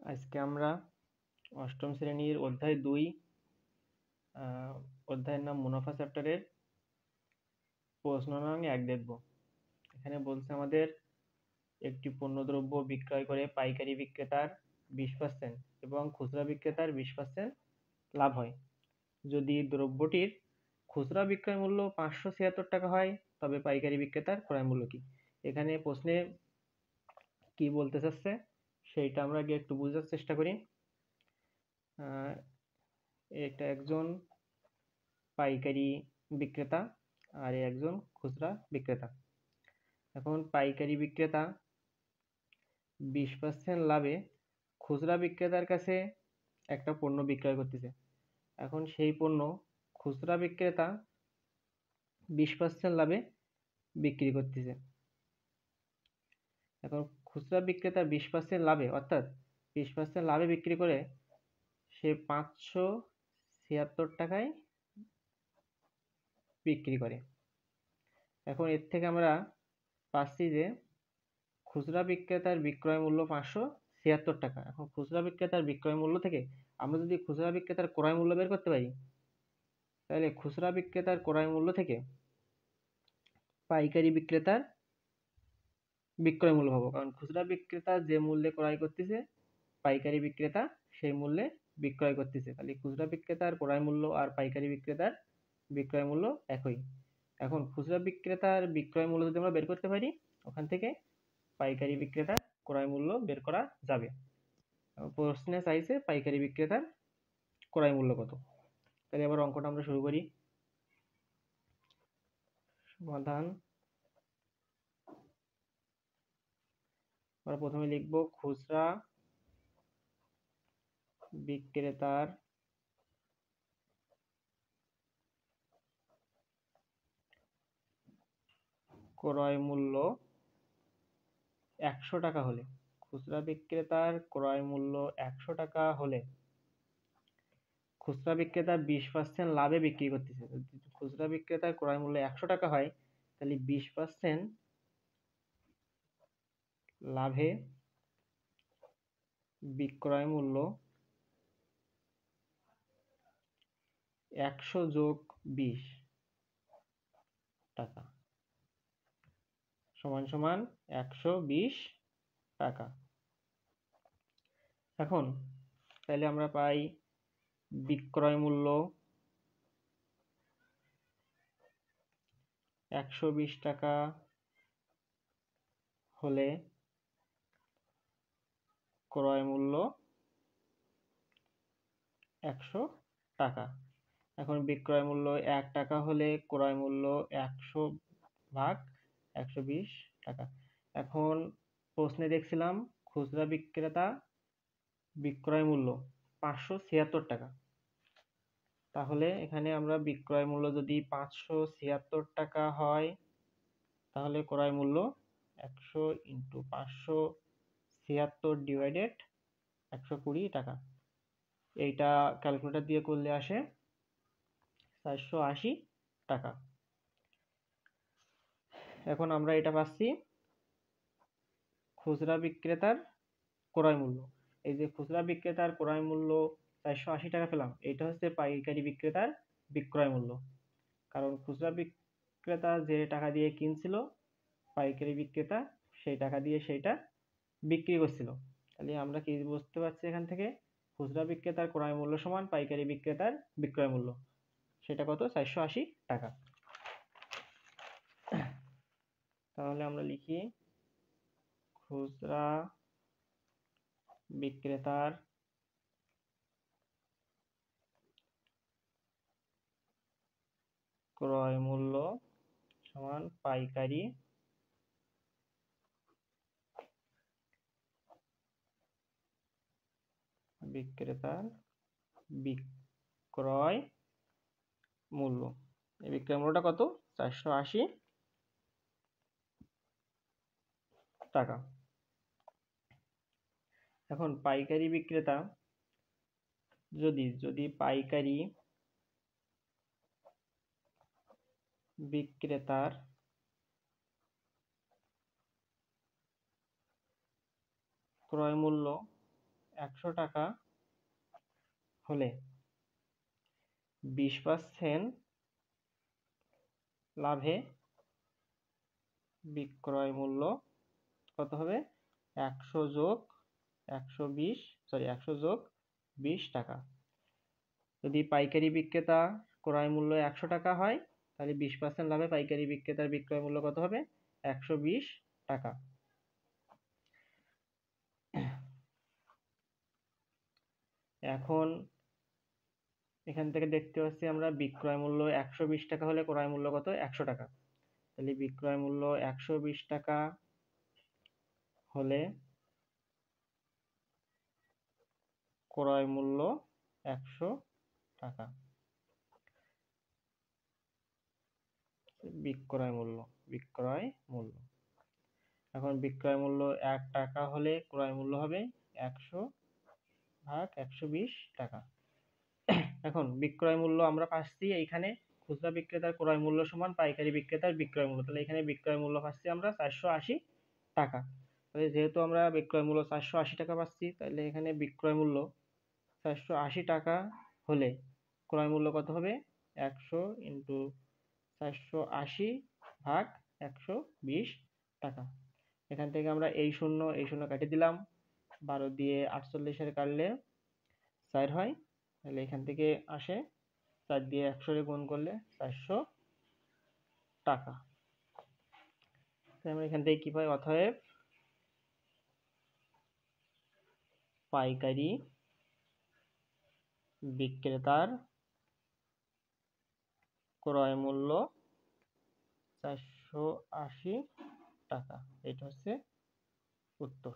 আজকে আমরা অষ্টম শ্রেণীর অধ্যায় 2 অধ্যায়ের নাম মুনাফা চ্যাপ্টারের প্রশ্ন নং 1 দেখব। এখানে বলছে আমাদের একটি পণ্যদ্রব্য বিক্রয় করে পাইকারি বিক্রেতার 20% এবং খুচরা বিক্রেতার 20% লাভ হয়। যদি দ্রব্যটির খুচরা বিক্রয় মূল্য 576 টাকা হয় তবে পাইকারি বিক্রেতার ক্রয় মূল্য কি? এখানে প্রশ্নে কি বলতে চাচ্ছে সেইটা আমরা আগে একটু বোঝার চেষ্টা করি। এটা একজন পাইকারি বিক্রেতা আর একজন খুচরা বিক্রেতা। এখন পাইকারি বিক্রেতা 20% লাভে খুচরা বিক্রেতার কাছে একটা পণ্য বিক্রয় করতেছে। এখন সেই পণ্য খুচরা বিক্রেতা 20% লাভে বিক্রি করতেছে। এখন খুচরা বিক্রেতা 20% লাভে অর্থাৎ 20% লাভে বিক্রি করে সে 576 টাকায় বিক্রি করে। এখন এর থেকে আমরা পাচ্ছি যে খুচরা বিক্রেতার বিক্রয় মূল্য 576 টাকা। এখন খুচরা বিক্রেতার বিক্রয় মূল্য থেকে আমরা যদি খুচরা বিক্রেতার ক্রয় মূল্য বের করতে পারি, তাহলে খুচরা বিক্রেতার ক্রয় মূল্য থেকে পাইকারি বিক্রেতার বিক্রয় মূল্য পাবো, কারণ খুচরা বিক্রেতা যে মূল্যে ক্রয় করতেছে পাইকারি বিক্রেতা সেই মূল্যে বিক্রয় করতেছে। তাহলে খুচরা বিক্রেতার ক্রয় মূল্য আর পাইকারি বিক্রেতার বিক্রয় মূল্য একই। এখন খুচরা বিক্রেতার বিক্রয় মূল্য যদি আমরা বের করতে পারি, ওখান থেকে পাইকারি বিক্রেতার ক্রয় মূল্য বের করা যাবে। প্রশ্নে চাইছে পাইকারি বিক্রেতার ক্রয় মূল্য কত। তাহলে এবার অঙ্কটা আমরা শুরু করি। সমাধান। আমরা প্রথমে লিখব খুচরা বিক্রেতার ক্রয় মূল্য 100 টাকা হলে, খুচরা বিক্রেতার ক্রয় মূল্য 100 টাকা হলে খুচরা বিক্রেতা 20% লাভে বিক্রি করতেছে। খুচরা বিক্রেতার ক্রয় মূল্য 100 টাকা হয়, তাহলে 20% লাভে বিক্রয় মূল্য 100 যোগ 20 টাকা সমান সমান 120 টাকা। এখন তাহলে আমরা পাই বিক্রয় মূল্য 120 টাকা হলে ক্রয় মূল্য 100 টাকা। এখন বিক্রয় মূল্য 1 টাকা হলে ক্রয় মূল্য 100 ভাগ 120 টাকা। এখন প্রশ্নে দেখছিলাম খুচরা বিক্রেতা বিক্রয় মূল্য 576 টাকা। তাহলে এখানে আমরা বিক্রয় মূল্য যদি 576 টাকা হয়, তাহলে ক্রয় মূল্য 100 × 576 ডিভাইডেড 120 টাকা। এইটা ক্যালকুলেটর দিয়ে করলে আসে 480 টাকা। এখন আমরা এটা পাচ্ছি খুচরা বিক্রেতার ক্রয় মূল্য। এই যে খুচরা বিক্রেতার ক্রয় মূল্য 480 টাকা পেলাম, এটা হচ্ছে পাইকারি বিক্রেতার বিক্রয় মূল্য। কারণ খুচরা বিক্রেতা যে টাকা দিয়ে কিনছিল, পাইকারি বিক্রেতা সেই টাকা দিয়ে সেইটা বিক্রি করছিল। তাহলে আমরা কি বুঝতে পারছি এখান থেকে, খুচরা বিক্রেতার ক্রয় মূল্য সমান পাইকারি বিক্রেতার বিক্রয় মূল্য। সেটা কত? 480 টাকা। তাহলে আমরা লিখি খুচরা বিক্রেতার ক্রয় মূল্য সমান পাইকারি বিক্রেতার বিক্রয় মূল্য। এই বিক্রয় মূল্যটা কত? 480 টাকা। এখন পাইকারি বিক্রেতা যদি পাইকারি বিক্রেতার ক্রয় মূল্য 100 টাকা হলে 20% লাভে বিক্রয় মূল্য কত হবে? 100 যোগ 100 যোগ 20 টাকা। যদি পাইকারি বিক্রেতা ক্রয় মূল্য 100 টাকা হয় তাহলে 20% লাভে পাইকারি বিক্রেতার বিক্রয় মূল্য কত হবে? 120 টাকা। এখন এখান থেকে দেখতে পাচ্ছি আমরা বিক্রয় মূল্য 120 টাকা হলে ক্রয় মূল্য কত? 100 টাকা। তাহলে বিক্রয় মূল্য 120 টাকা হলে ক্রয় মূল্য 100 টাকা। বিক্রয় মূল্য। এখন বিক্রয় মূল্য 1 টাকা হলে ক্রয় মূল্য হবে 100 ভাগ 120 টাকা। এখন বিক্রয় মূল্য আমরা পাচ্ছি এইখানে খুচরা বিক্রেতার ক্রয় মূল্য সমান পাইকারি বিক্রেতার বিক্রয় মূল্য। তাহলে এখানে বিক্রয় মূল্য পাচ্ছি আমরা 480 টাকা। তাহলে যেহেতু আমরা বিক্রয় মূল্য 480 টাকা পাচ্ছি তাহলে এখানে বিক্রয় মূল্য 480 টাকা হলে ক্রয় মূল্য কত হবে? 100 × 480 ভাগ 120 টাকা। এখান থেকে আমরা এই শূন্য কেটে দিলাম। 12 দিয়ে 48 কাটলে 4 হয়। তাহলে এখান থেকে আসে 4 দিয়ে 100 গুণ করলে 400 টাকা। আমরা এখান থেকে কি পাই? অতএব পাইকারি বিক্রেতার ক্রয় মূল্য 480 টাকা। এটা হচ্ছে উত্তর।